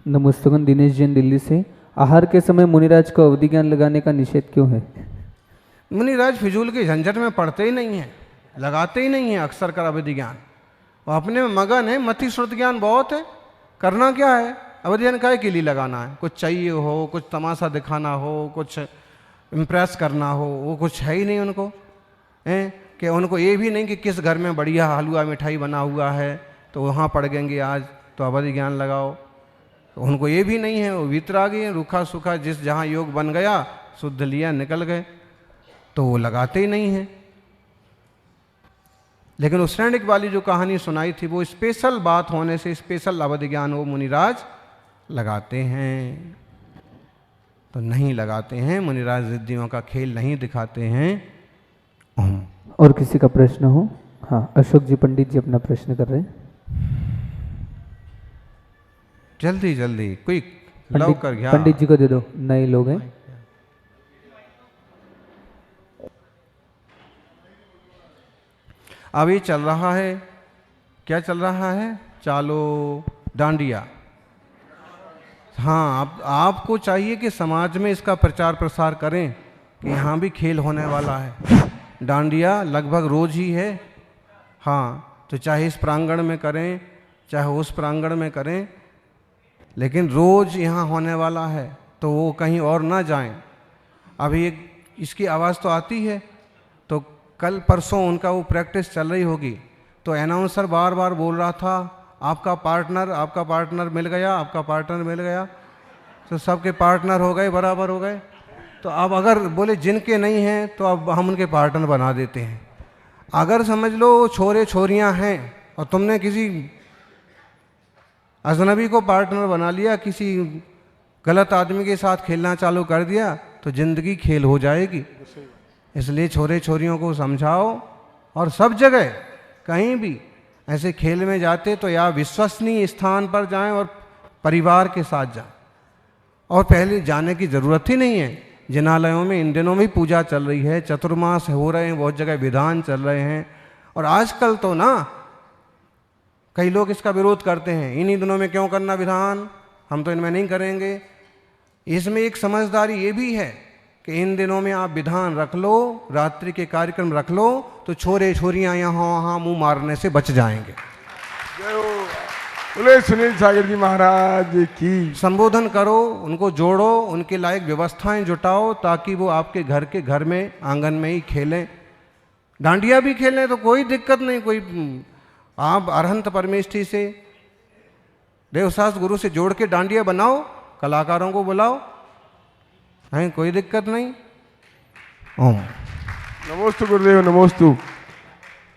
नमस्ते दिनेश जैन दिल्ली से। आहार के समय मुनिराज को अवधि ज्ञान लगाने का निषेध क्यों है? मुनिराज फिजूल के झंझट में पढ़ते ही नहीं हैं, लगाते ही नहीं हैं अक्सर कर अवधि ज्ञान। वो अपने में मगन है, मति श्रुत ज्ञान बहुत है। करना क्या है? अवधि ज्ञान काहे के लिए लगाना है? कुछ चाहिए हो, कुछ तमाशा दिखाना हो, कुछ इम्प्रेस करना हो, वो कुछ है ही नहीं उनको। हैं कि उनको ये भी नहीं कि किस घर में बढ़िया हलवा मिठाई बना हुआ है तो वहाँ पड़ गएंगे आज, तो अवधि ज्ञान लगाओ। तो उनको ये भी नहीं है, वो वितरागी हैं, रूखा सूखा जिस जहाँ योग बन गया शुद्ध लिया निकल गए, तो वो लगाते ही नहीं हैं। लेकिन उस श्रेणिक वाली जो कहानी सुनाई थी वो स्पेशल बात होने से स्पेशल अवधि ज्ञान वो मुनिराज लगाते हैं, तो नहीं लगाते हैं। मुनिराज रिद्धियों का खेल नहीं दिखाते हैं। और किसी का प्रश्न हो? हाँ, अशोक जी पंडित जी अपना प्रश्न कर रहे हैं। जल्दी जल्दी क्विक लव कर गया। पंडित जी को दे दो, नए लोग हैं। अभी चल रहा है, क्या चल रहा है? चालो डांडिया। हाँ, आपको चाहिए कि समाज में इसका प्रचार प्रसार करें कि यहाँ भी खेल होने वाला है। डांडिया लगभग रोज ही है। हाँ, तो चाहे इस प्रांगण में करें चाहे उस प्रांगण में करें, लेकिन रोज यहाँ होने वाला है, तो वो कहीं और ना जाएं। अभी एक इसकी आवाज़ तो आती है, तो कल परसों उनका वो प्रैक्टिस चल रही होगी, तो अनाउंसर बार बार बोल रहा था आपका पार्टनर मिल गया, आपका पार्टनर मिल गया, तो सबके पार्टनर हो गए, बराबर हो गए। तो अब अगर बोले जिनके नहीं हैं तो अब हम उनके पार्टनर बना देते हैं। अगर समझ लो छोरे छोरियां हैं और तुमने किसी अजनबी को पार्टनर बना लिया, किसी गलत आदमी के साथ खेलना चालू कर दिया, तो जिंदगी खेल हो जाएगी। इसलिए छोरे छोरियों को समझाओ, और सब जगह कहीं भी ऐसे खेल में जाते तो या विश्वसनीय स्थान पर जाएं और परिवार के साथ जाएं, और पहले जाने की ज़रूरत ही नहीं है। जिनालयों में इन दिनों में पूजा चल रही है, चतुर्मास हो रहे हैं, बहुत जगह विधान चल रहे हैं। और आजकल तो ना कई लोग इसका विरोध करते हैं, इन्हीं दिनों में क्यों करना विधान, हम तो इनमें नहीं करेंगे। इसमें एक समझदारी ये भी है कि इन दिनों में आप विधान रख लो, रात्रि के कार्यक्रम रख लो, तो छोरे छोरियां यहाँ वहाँ मुंह मारने से बच जाएंगे। बोले सुनील सागर जी महाराज की। संबोधन करो, उनको जोड़ो, उनके लायक व्यवस्थाएं जुटाओ, ताकि वो आपके घर में आंगन में ही खेलें। डांडिया भी खेलें तो कोई दिक्कत नहीं। कोई आप अरहंत परमेष्ठी से, देवशास्त्र गुरु से जोड़ के डांडिया बनाओ, कलाकारों को बुलाओ, हैं, कोई दिक्कत नहीं। ओम नमोस्तु गुरुदेव, नमोस्तु।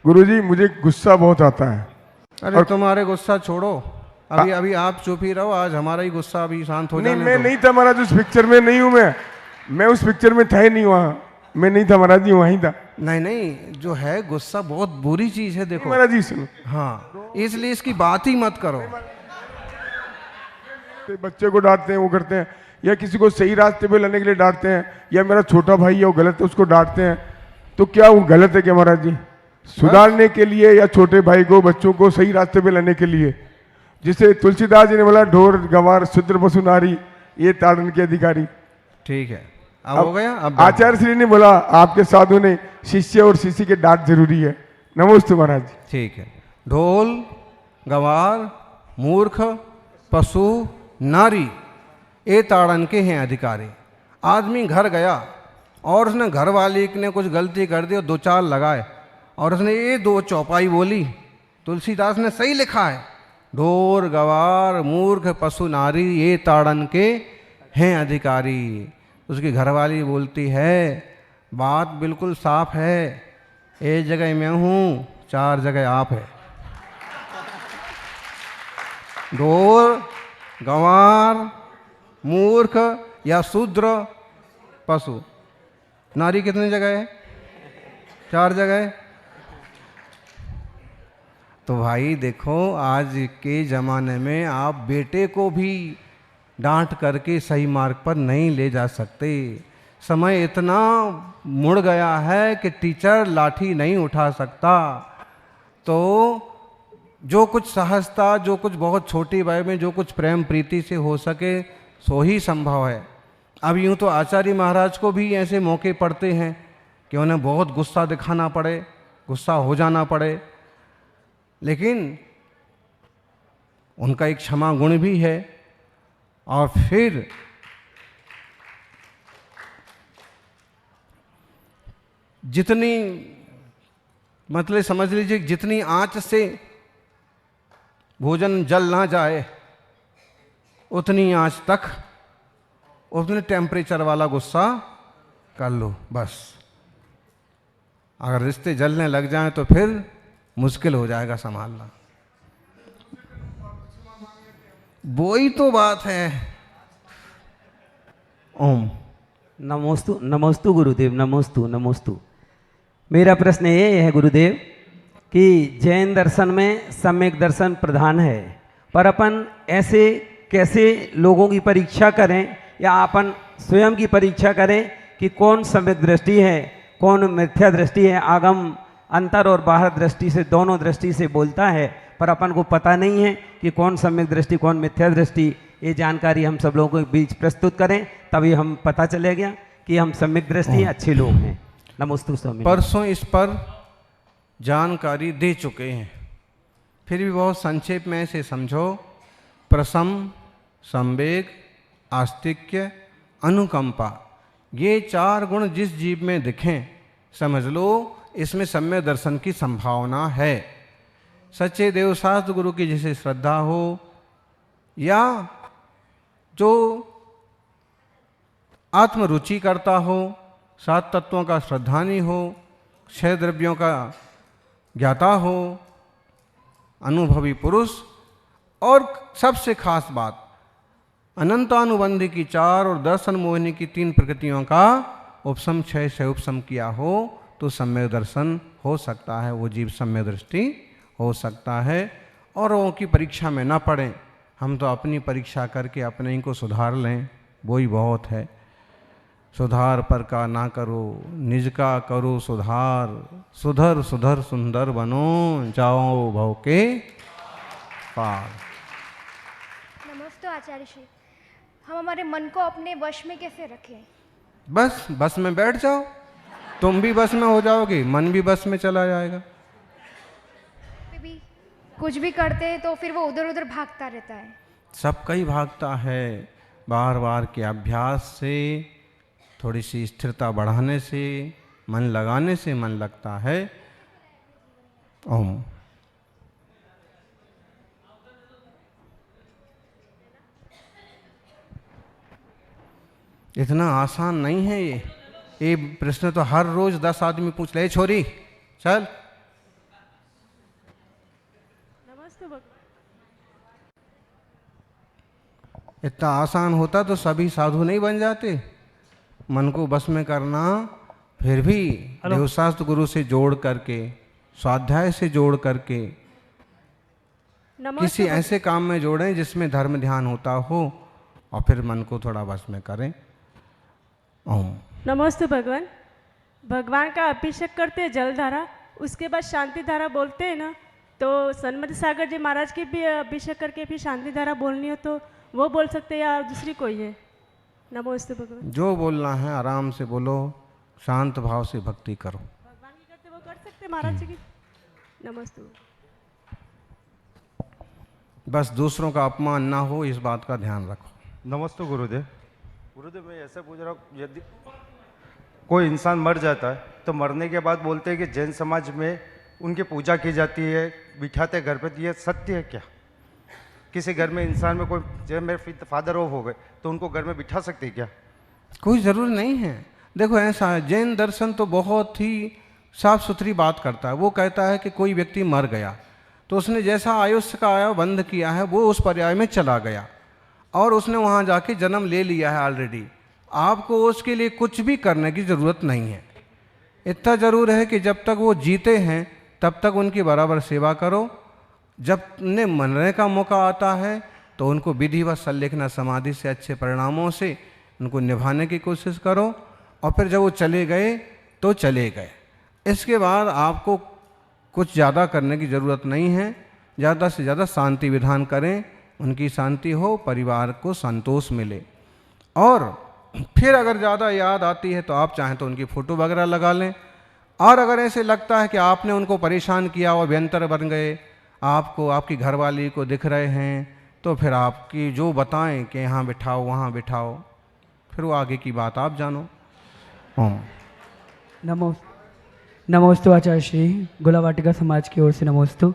गुरुजी मुझे गुस्सा बहुत आता है। अरे तुम्हारे गुस्सा छोड़ो, अभी आप चुप ही रहो, आज हमारा ही गुस्सा अभी शांत हो जाए। नहीं, मैं नहीं था महाराज, उस पिक्चर में नहीं हूँ। मैं उस पिक्चर में था ही नहीं, वहाँ मैं नहीं था महाराज जी, वहीं था। नहीं, जो है गुस्सा बहुत बुरी चीज है, देखो महाराज जी सुनो। हाँ, इसलिए इसकी बात ही मत करो। बच्चे को डांटते हैं, वो करते हैं, या किसी को सही रास्ते पे लाने के लिए डांटते हैं, या मेरा छोटा भाई है वो गलत है उसको डांटते हैं, तो क्या वो गलत है क्या महाराज जी? सुधारने के लिए या छोटे भाई को, बच्चों को सही रास्ते पे लाने के लिए, जिसे तुलसीदास जी ने बोला ढोर गंवार शूद्र पशु नारी ये ताड़न के अधिकारी। ठीक है, अब हो गया। अब आचार्य श्री ने बोला आपके साधु ने शिष्य और शिष्य के डांट जरूरी है। नमस्ते महाराज। ठीक है, ढोल गंवार मूर्ख पशु नारी ये ताड़न के हैं अधिकारी। आदमी घर गया और उसने घर वाले ने कुछ गलती कर दी और दो चार लगाए, और उसने ये दो चौपाई बोली, तुलसीदास ने सही लिखा है, ढोर गवार मूर्ख पशु नारी ये ताड़न के हैं अधिकारी। उसकी घरवाली बोलती है बात बिल्कुल साफ है, एक जगह मैं हूँ, चार जगह आप है। ढोर गंवार मूर्ख या शूद्र पशु नारी कितनी जगह है? चार जगह। तो भाई देखो, आज के ज़माने में आप बेटे को भी डांट करके सही मार्ग पर नहीं ले जा सकते। समय इतना मुड़ गया है कि टीचर लाठी नहीं उठा सकता। तो जो कुछ सहजता, जो कुछ बहुत छोटी वय में जो कुछ प्रेम प्रीति से हो सके सो ही संभव है। अब यूँ तो आचार्य महाराज को भी ऐसे मौके पड़ते हैं कि उन्हें बहुत गुस्सा दिखाना पड़े, गुस्सा हो जाना पड़े, लेकिन उनका एक क्षमा गुण भी है। और फिर जितनी मतलब समझ लीजिए जितनी आंच से भोजन जल ना जाए उतनी आंच तक उतने टेम्परेचर वाला गुस्सा कर लो बस। अगर रिश्ते जलने लग जाएं तो फिर मुश्किल हो जाएगा संभालना। वो ही तो बात है। ओम। नमोस्तु नमोस्तु गुरुदेव, नमोस्तु नमोस्तु। मेरा प्रश्न ये है गुरुदेव कि जैन दर्शन में सम्यक दर्शन प्रधान है, पर अपन ऐसे कैसे लोगों की परीक्षा करें या अपन स्वयं की परीक्षा करें कि कौन सम्यक दृष्टि है, कौन मिथ्या दृष्टि है। आगम अंतर और बाहर दृष्टि से दोनों दृष्टि से बोलता है, पर अपन को पता नहीं है कि कौन सम्यक दृष्टि कौन मिथ्या दृष्टि। ये जानकारी हम सब लोगों के बीच प्रस्तुत करें, तभी हम पता चलेगा कि हम सम्यक दृष्टि अच्छे लोग हैं। नमोस्तु स्वामी। परसों इस पर जानकारी दे चुके हैं, फिर भी बहुत संक्षेप में इसे समझो। प्रसम, संवेग, आस्तिक्य, अनुकंपा, ये 4 गुण जिस जीव में दिखें समझ लो इसमें सम्यक दर्शन की संभावना है। सच्चे देवशास्त्र गुरु की जिसे श्रद्धा हो या जो आत्मरुचि करता हो, 7 तत्वों का श्रद्धानी हो, 6 द्रव्यों का ज्ञाता हो, अनुभवी पुरुष, और सबसे खास बात अनंतानुबंधी की 4 और दर्शन मोहिनी की 3 प्रकृतियों का उपशम क्षय से उपशम किया हो तो सम्यक दर्शन हो सकता है, वो जीव सम्यक दृष्टि हो सकता है। और वो की परीक्षा में ना पड़ें, हम तो अपनी परीक्षा करके अपने ही को सुधार लें, वो ही बहुत है। सुधार पर का ना करो, निज का करो सुधार, सुधर सुधर सुंदर बनो, जाओ भव के पार। नमस्ते आचार्य श्री। हम हमारे मन को अपने वश में कैसे रखें? बस बस में बैठ जाओ, तुम भी बस में हो जाओगे, मन भी बस में चला जाएगा। फिर भी कुछ भी करते हैं तो फिर वो उधर उधर भागता रहता है। सबका ही भागता है, बार बार के अभ्यास से, थोड़ी सी स्थिरता बढ़ाने से, मन लगाने से मन लगता है। ओम। इतना आसान नहीं है ये प्रश्न तो हर रोज 10 आदमी पूछ ले। छोरी चल। इतना आसान होता तो सभी साधु नहीं बन जाते। मन को बस में करना, फिर भी देवशास्त्र गुरु से जोड़ करके, स्वाध्याय से जोड़ करके किसी ऐसे काम में जोड़ें जिसमें धर्म ध्यान होता हो, और फिर मन को थोड़ा बस में करें। ओम। नमस्ते भगवान। भगवान का अभिषेक करते हैं जलधारा, उसके बाद शांति धारा बोलते हैं ना, तो सन्मति सागर जी महाराज के भी अभिषेक करके फिर शांति धारा बोलनी हो तो वो बोल सकते हैं या दूसरी कोई है? नमस्ते भगवान। जो बोलना है आराम से बोलो, शांत भाव से भक्ति करो। भगवान की करते वो कर सकते महाराज जी की। नमस्ते। बस दूसरों का अपमान ना हो, इस बात का ध्यान रखो। नमस्ते गुरुदेव। गुरुदेव मैं ऐसा पूछ रहा हूँ, यदि कोई इंसान मर जाता है तो मरने के बाद बोलते हैं कि जैन समाज में उनकी पूजा की जाती है, बिठाते घर पे, ये सत्य है क्या? किसी घर में इंसान में कोई, जब मेरे फादर ऑफ हो गए तो उनको घर में बिठा सकते हैं क्या? कोई ज़रूरी नहीं है। देखो ऐसा है, जैन दर्शन तो बहुत ही साफ सुथरी बात करता है। वो कहता है कि कोई व्यक्ति मर गया तो उसने जैसा आयुष्य का आया बंद किया है वो उस पर्याय में चला गया और उसने वहाँ जाके जन्म ले लिया है ऑलरेडी। आपको उसके लिए कुछ भी करने की ज़रूरत नहीं है। इतना ज़रूर है कि जब तक वो जीते हैं तब तक उनकी बराबर सेवा करो। जब उन्हें मरने का मौका आता है तो उनको विधिवत संलेखना समाधि से अच्छे परिणामों से उनको निभाने की कोशिश करो, और फिर जब वो चले गए तो चले गए। इसके बाद आपको कुछ ज़्यादा करने की ज़रूरत नहीं है। ज़्यादा से ज़्यादा शांति विधान करें, उनकी शांति हो, परिवार को संतोष मिले। और फिर अगर ज़्यादा याद आती है तो आप चाहें तो उनकी फ़ोटो वगैरह लगा लें। और अगर ऐसे लगता है कि आपने उनको परेशान किया और व्यंतर बन गए, आपको आपकी घरवाली को दिख रहे हैं, तो फिर आपकी जो बताएं कि यहाँ बिठाओ वहाँ बिठाओ, फिर वो आगे की बात आप जानो। हाँ। नमोस्तु आचार्य श्री, गोलावाटिका समाज की ओर से नमोस्तु।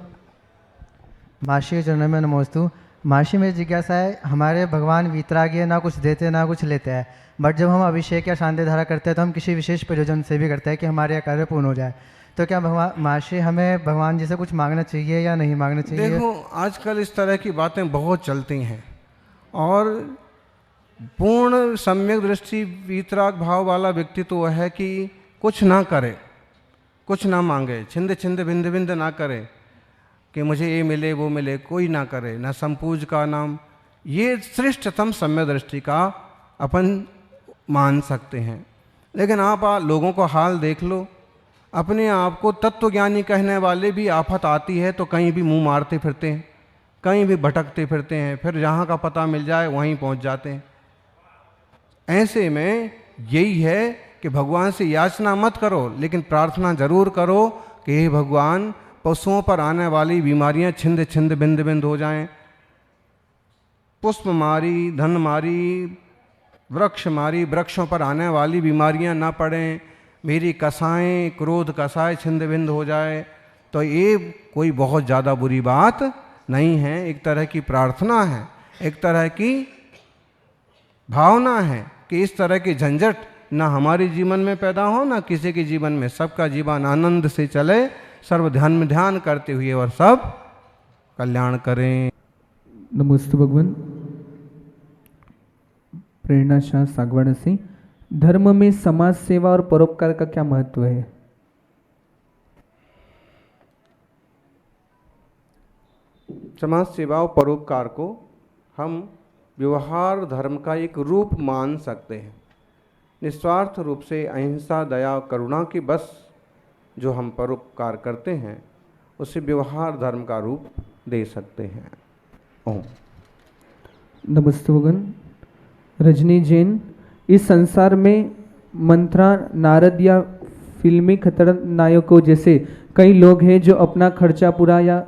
महर्षि के चरणों में नमोस्तु। महर्षि में जिज्ञासा है, हमारे भगवान वीतरागी है, ना कुछ देते ना कुछ लेते हैं, बट जब हम अभिषेक या शांति धारा करते हैं तो हम किसी विशेष प्रयोजन से भी करते हैं कि हमारे यह कार्य पूर्ण हो जाए। तो क्या भगवान महर्षि हमें भगवान जी से कुछ मांगना चाहिए या नहीं मांगना चाहिए? देखो, आजकल इस तरह की बातें बहुत चलती हैं और पूर्ण सम्यक दृष्टि वीतराग भाव वाला व्यक्ति तो वह है कि कुछ ना करे, कुछ ना मांगे, छिंद छिंद बिंद बिंद ना करे कि मुझे ये मिले वो मिले, कोई ना करे, ना संपूज का नाम। ये श्रेष्ठतम सम्यक दृष्टि का अपन मान सकते हैं। लेकिन आप लोगों को हाल देख लो, अपने आप को तत्वज्ञानी कहने वाले भी आफत आती है तो कहीं भी मुंह मारते फिरते हैं, कहीं भी भटकते फिरते हैं, फिर जहाँ का पता मिल जाए वहीं पहुँच जाते हैं। ऐसे में यही है कि भगवान से याचना मत करो, लेकिन प्रार्थना जरूर करो कि हे भगवान, पशुओं पर आने वाली बीमारियां छिंद छिंद बिंद बिंद हो जाएं, पुष्प मारी, धन मारी, वृक्ष मारी, वृक्षों पर आने वाली बीमारियां ना पड़ें, मेरी कसाएं, क्रोध कसाएं छिंद बिंद हो जाए। तो ये कोई बहुत ज़्यादा बुरी बात नहीं है, एक तरह की प्रार्थना है, एक तरह की भावना है कि इस तरह की झंझट ना हमारे जीवन में पैदा हो, ना किसी के जीवन में। सबका जीवन आनंद से चले, सर्व ध्यान में ध्यान करते हुए, और सब कल्याण करें। नमस्ते भगवान। प्रेरणा शाह सागवाड़ा से, धर्म में समाज सेवा और परोपकार का क्या महत्व है? समाज सेवा और परोपकार को हम व्यवहार धर्म का एक रूप मान सकते हैं। निस्वार्थ रूप से अहिंसा, दया, करुणा की बस जो हम परोपकार करते हैं, उसे व्यवहार धर्म का रूप दे सकते हैं। ओम। नमस्ते भगवान। रजनी जैन, इस संसार में मंत्रा, नारद या फिल्मी खतरनायकों जैसे कई लोग हैं जो अपना खर्चा पूरा या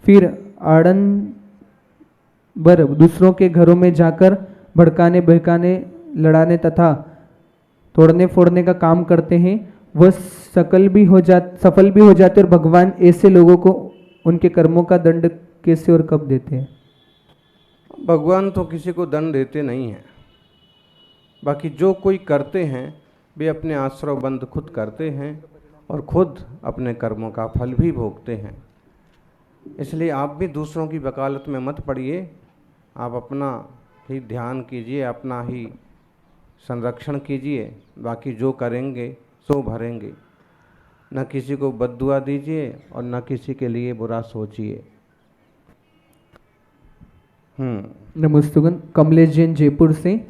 फिर आड़म्बर दूसरों के घरों में जाकर भड़काने, बहकाने, लड़ाने तथा तोड़ने फोड़ने का काम करते हैं। वह सफल भी हो जाते और भगवान ऐसे लोगों को उनके कर्मों का दंड कैसे और कब देते हैं? भगवान तो किसी को दंड देते नहीं हैं, बाकी जो कोई करते हैं वे अपने आश्रय बंद खुद करते हैं और खुद अपने कर्मों का फल भी भोगते हैं। इसलिए आप भी दूसरों की वकालत में मत पड़िए, आप अपना ही ध्यान कीजिए, अपना ही संरक्षण कीजिए, बाकी जो करेंगे सो भरेंगे। न किसी को बद्दुआ दीजिए और न किसी के लिए बुरा सोचिए। नमस्तुगन। कमलेश जैन जयपुर से,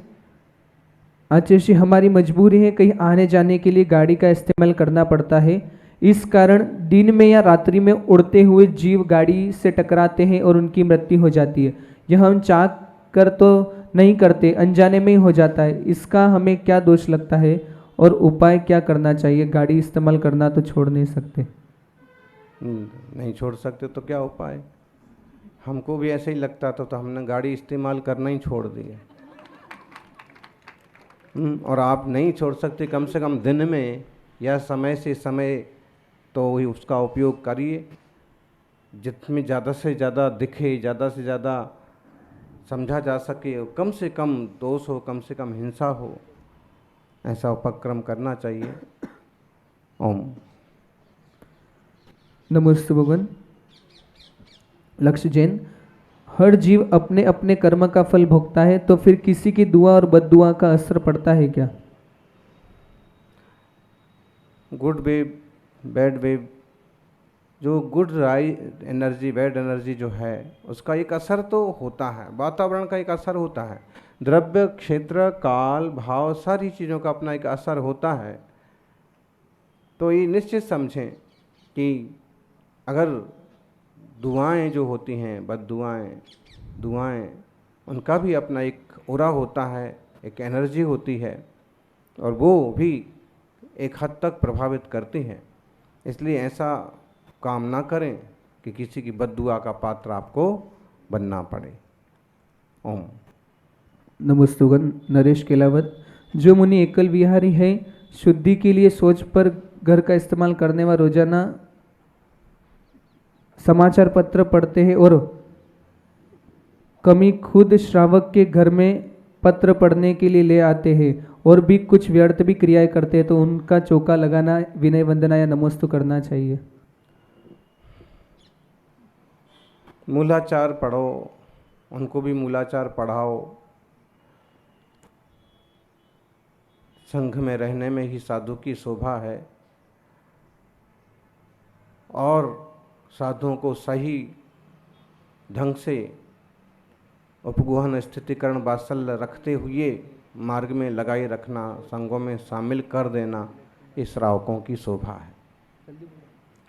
आचार्य जी, हमारी मजबूरी है, कहीं आने जाने के लिए गाड़ी का इस्तेमाल करना पड़ता है। इस कारण दिन में या रात्रि में उड़ते हुए जीव गाड़ी से टकराते हैं और उनकी मृत्यु हो जाती है। यह हम चाह कर तो नहीं करते, अनजाने में ही हो जाता है। इसका हमें क्या दोष लगता है और उपाय क्या करना चाहिए? गाड़ी इस्तेमाल करना तो छोड़ नहीं सकते। नहीं छोड़ सकते तो क्या उपाय? हमको भी ऐसे ही लगता था तो हमने गाड़ी इस्तेमाल करना ही छोड़ दिया। और आप नहीं छोड़ सकते, कम से कम दिन में या समय से समय तो ही उसका उपयोग करिए, जितने ज़्यादा से ज़्यादा दिखे, ज़्यादा से ज़्यादा समझा जा सके, कम से कम दोष हो, कम से कम हिंसा हो, ऐसा उपक्रम करना चाहिए। ओम। नमस्ते भगवान। लक्ष्य जैन, हर जीव अपने अपने कर्म का फल भोगता है, तो फिर किसी की दुआ और बद्दुआ का असर पड़ता है क्या? गुड वेव, बैड वेव, जो गुड एनर्जी, बैड एनर्जी जो है, उसका एक असर तो होता है, वातावरण का एक असर होता है, द्रव्य, क्षेत्र, काल, भाव, सारी चीज़ों का अपना एक असर होता है। तो ये निश्चित समझें कि अगर दुआएं जो होती हैं, बद दुआएं, उनका भी अपना एक ऑरा होता है, एक एनर्जी होती है, और वो भी एक हद तक प्रभावित करती हैं। इसलिए ऐसा काम ना करें कि किसी की बद दुआ का पात्र आपको बनना पड़े। ओम। नमस्तुगन नरेश केलावत। जो मुनि एकल विहारी है, शुद्धि के लिए सोच पर घर का इस्तेमाल करने व रोजाना समाचार पत्र पढ़ते हैं और कमी खुद श्रावक के घर में पत्र पढ़ने के लिए ले आते हैं और भी कुछ व्यर्थ भी क्रियाएं करते हैं, तो उनका चौका लगाना, विनय वंदना या नमोस्तु करना चाहिए। मूलाचार पढ़ो, उनको भी मूलाचार पढ़ाओ। संघ में रहने में ही साधु की शोभा है, और साधुओं को सही ढंग से उपगुहन स्थितिकरण वात्सल्य रखते हुए मार्ग में लगाए रखना, संघों में शामिल कर देना, इस श्रावकों की शोभा है।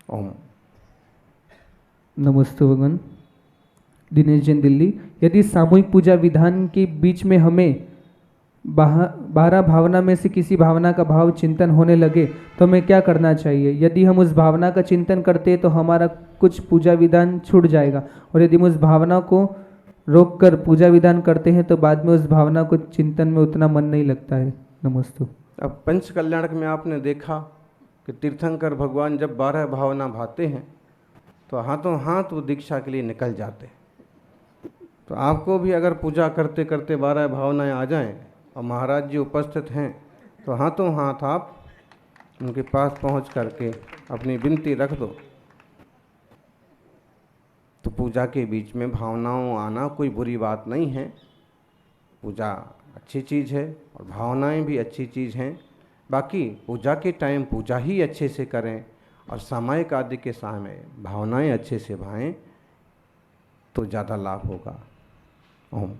ओम। नमस्ते भगवान। दिनेश जैन दिल्ली। यदि सामूहिक पूजा विधान के बीच में हमें 12 भावना में से किसी भावना का भाव चिंतन होने लगे तो हमें क्या करना चाहिए? यदि हम उस भावना का चिंतन करते तो हमारा कुछ पूजा विधान छूट जाएगा, और यदि हम उस भावना को रोक कर पूजा विधान करते हैं तो बाद में उस भावना को चिंतन में उतना मन नहीं लगता है। नमस्ते। अब पंच कल्याणक में आपने देखा कि तीर्थंकर भगवान जब 12 भावना भाते हैं तो हाथों हाथ वो दीक्षा के लिए निकल जाते हैं। तो आपको भी अगर पूजा करते करते 12 भावनाएं आ जाएं और महाराज जी उपस्थित हैं तो हाथों हाथ आप उनके पास पहुंच करके अपनी विनती रख दो, तो पूजा के बीच में भावनाओं आना कोई बुरी बात नहीं है। पूजा अच्छी चीज़ है और भावनाएं भी अच्छी चीज़ हैं। बाकी पूजा के टाइम पूजा ही अच्छे से करें और सामायिक आदि के समय भावनाएं अच्छे से भाएं तो ज़्यादा लाभ होगा। ओम।